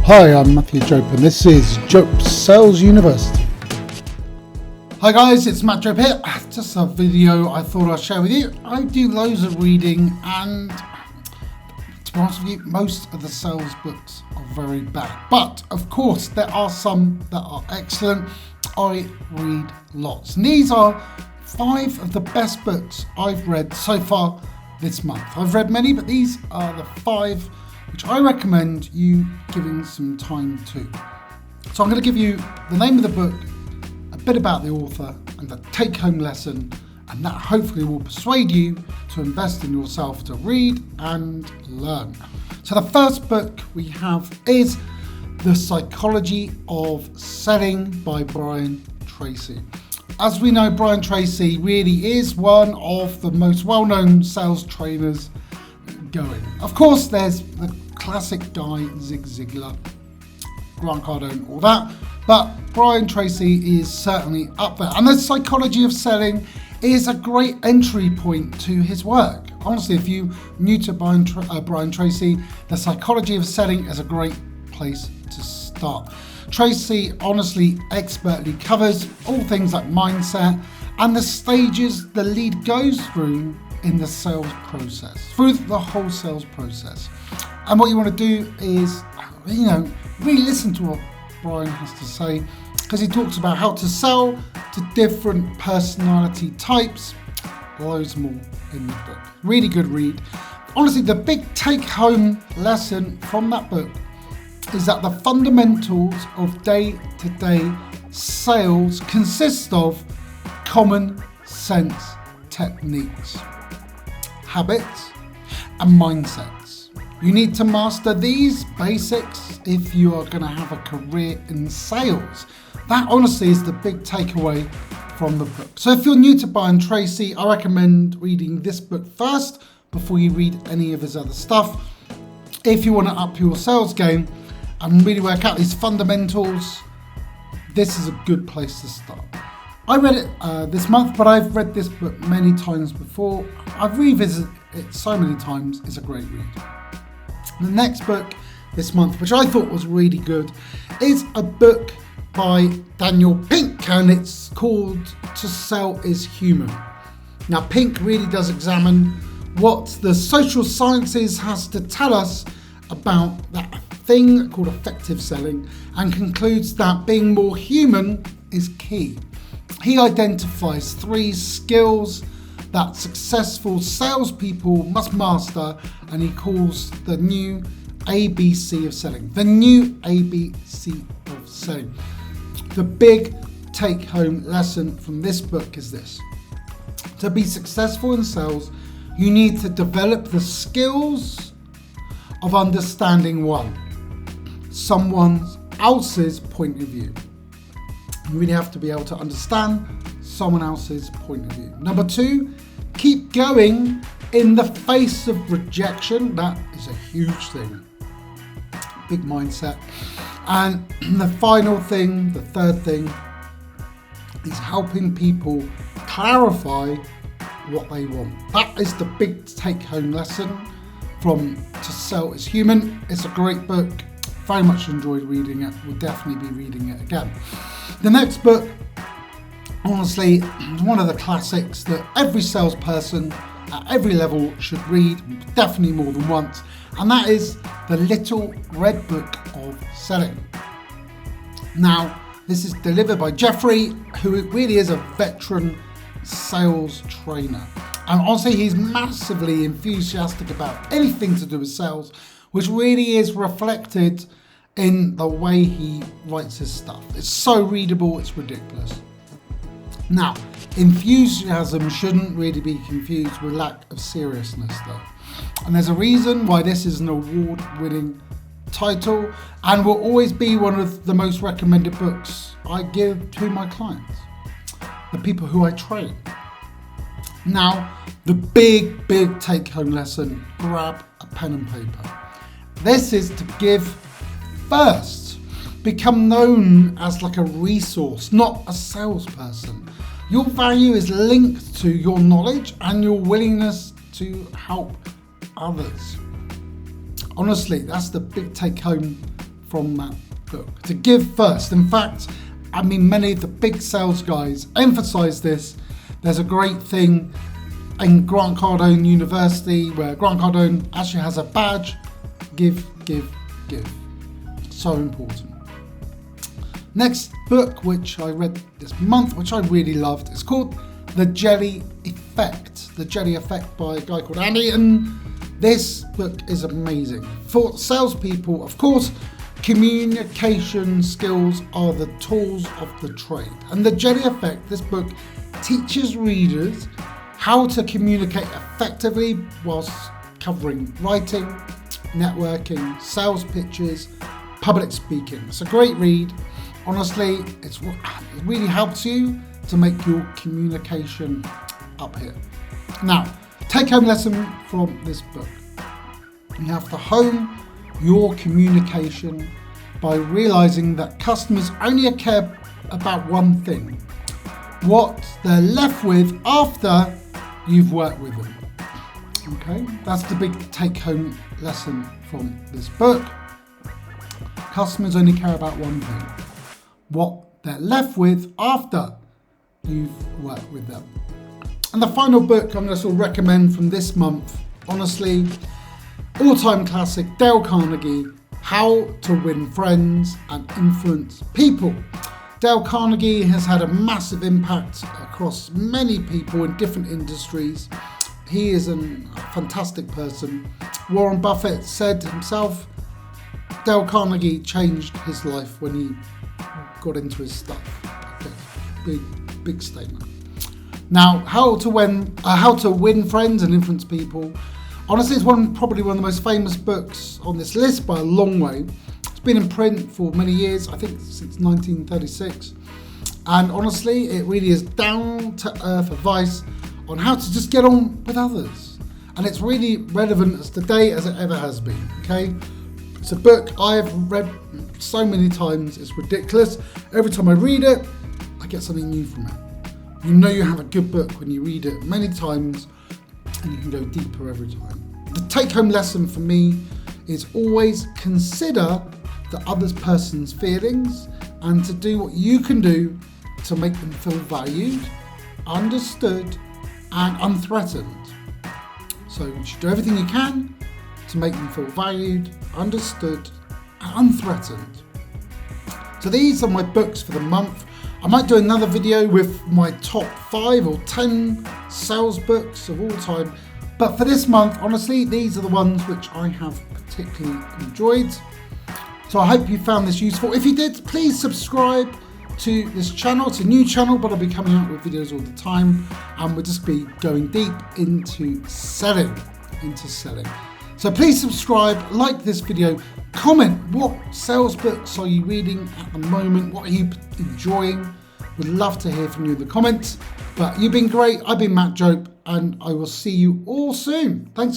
Hi, I'm Matthew Jope and this is Jope Sales University. Hi guys, it's Matt Jope here. Just a video I thought I'd share with you. I do loads of reading and to be honest with you, most of the sales books are very bad. But of course, there are some that are excellent. I read lots. And these are 5 of the best books I've read so far this month. I've read many, but these are the 5 which I recommend you giving some time to. So I'm going to give you the name of the book, a bit about the author, and the take-home lesson, and that hopefully will persuade you to invest in yourself to read and learn. So the first book we have is The Psychology of Selling by Brian Tracy. As we know, Brian Tracy really is one of the most well-known sales trainers going. Of course, there's the classic guy, Zig Ziglar, Grant Cardone, all that, but Brian Tracy is certainly up there. And The Psychology of Selling is a great entry point to his work. Honestly, if you're new to Brian Tracy, The Psychology of Selling is a great place to start. Tracy honestly expertly covers all things like mindset and the stages the lead goes through in the sales process, through the whole sales process. And what you want to do is, really listen to what Brian has to say, because he talks about how to sell to different personality types, loads more in the book. Really good read. Honestly, the big take-home lesson from that book is that the fundamentals of day-to-day sales consist of common sense techniques, habits, and mindsets. You need to master these basics if you are going to have a career in sales. That honestly is the big takeaway from the book. So if you're new to Brian Tracy, I recommend reading this book first before you read any of his other stuff. If you want to up your sales game and really work out these fundamentals, this is a good place to start. I read it this month, but I've read this book many times before. I've revisited it so many times. It's a great read. The next book this month, which I thought was really good, is a book by Daniel Pink, and it's called To Sell is Human. Now, Pink really does examine what the social sciences has to tell us about that thing called effective selling, and concludes that being more human is key. He identifies 3 skills that successful salespeople must master, and he calls the new ABC of selling. The new ABC of selling. The big take-home lesson from this book is this. To be successful in sales, you need to develop the skills of understanding someone else's point of view. You really have to be able to understand someone else's point of view. Number 2, keep going in the face of rejection. That is a huge thing. Big mindset. And the final thing, the third thing, is helping people clarify what they want. That is the big take-home lesson from To Sell is Human. It's a great book. Very much enjoyed reading it. Will definitely be reading it again. The next book, honestly, is one of the classics that every salesperson at every level should read, definitely more than once, and that is The Little Red Book of Selling. Now, this is delivered by Jeffrey, who really is a veteran sales trainer. And honestly, he's massively enthusiastic about anything to do with sales, which really is reflected in the way he writes his stuff. It's so readable, it's ridiculous. Now, enthusiasm shouldn't really be confused with lack of seriousness though. And there's a reason why this is an award-winning title and will always be one of the most recommended books I give to my clients, the people who I train. Now, the big take-home lesson, grab a pen and paper. This is to give first. Become known as like a resource, not a salesperson. Your value is linked to your knowledge and your willingness to help others. Honestly, that's the big take home from that book, to give first. In fact, I mean, many of the big sales guys emphasize this. There's a great thing in Grant Cardone University where Grant Cardone actually has a badge. Give, give, give. So important. Next book, which I read this month, which I really loved, is called The Jelly Effect. The Jelly Effect by a guy called Andy, and this book is amazing. For salespeople, of course, communication skills are the tools of the trade. And The Jelly Effect, this book, teaches readers how to communicate effectively whilst covering writing, networking, sales pitches, public speaking. It's a great read. Honestly, it really helps you to make your communication up here. Now, take-home lesson from this book. You have to hone your communication by realizing that customers only care about one thing: what they're left with after you've worked with them. Okay, that's the big take-home lesson from this book. Customers only care about one thing: what they're left with after you've worked with them. And the final book I'm going to sort of recommend from this month, honestly, all-time classic, Dale Carnegie, How to Win Friends and Influence People. Dale Carnegie has had a massive impact across many people in different industries. He is a fantastic person. Warren Buffett said himself, Dale Carnegie changed his life when he got into his stuff. Okay, big statement. Now, How to Win Friends and Influence People. Honestly, it's probably one of the most famous books on this list by a long way. It's been in print for many years, I think since 1936. And honestly, it really is down-to-earth advice on how to just get on with others. And it's really relevant as today as it ever has been, okay? It's a book I've read so many times, it's ridiculous. Every time I read it, I get something new from it. You know you have a good book when you read it many times, and you can go deeper every time. The take-home lesson for me is always consider the other person's feelings and to do what you can do to make them feel valued, understood, and unthreatened. So you should do everything you can to make them feel valued, understood, and unthreatened. So these are my books for the month. I might do another video with my top 5 or 10 sales books of all time. But for this month, honestly, these are the ones which I have particularly enjoyed. So I hope you found this useful. If you did, please subscribe to this channel. It's a new channel, but I'll be coming out with videos all the time. And we'll just be going deep into selling. So please subscribe, like this video, comment what sales books are you reading at the moment, what are you enjoying. Would love to hear from you in the comments. But you've been great. I've been Matt Jope, and I will see you all soon. Thanks.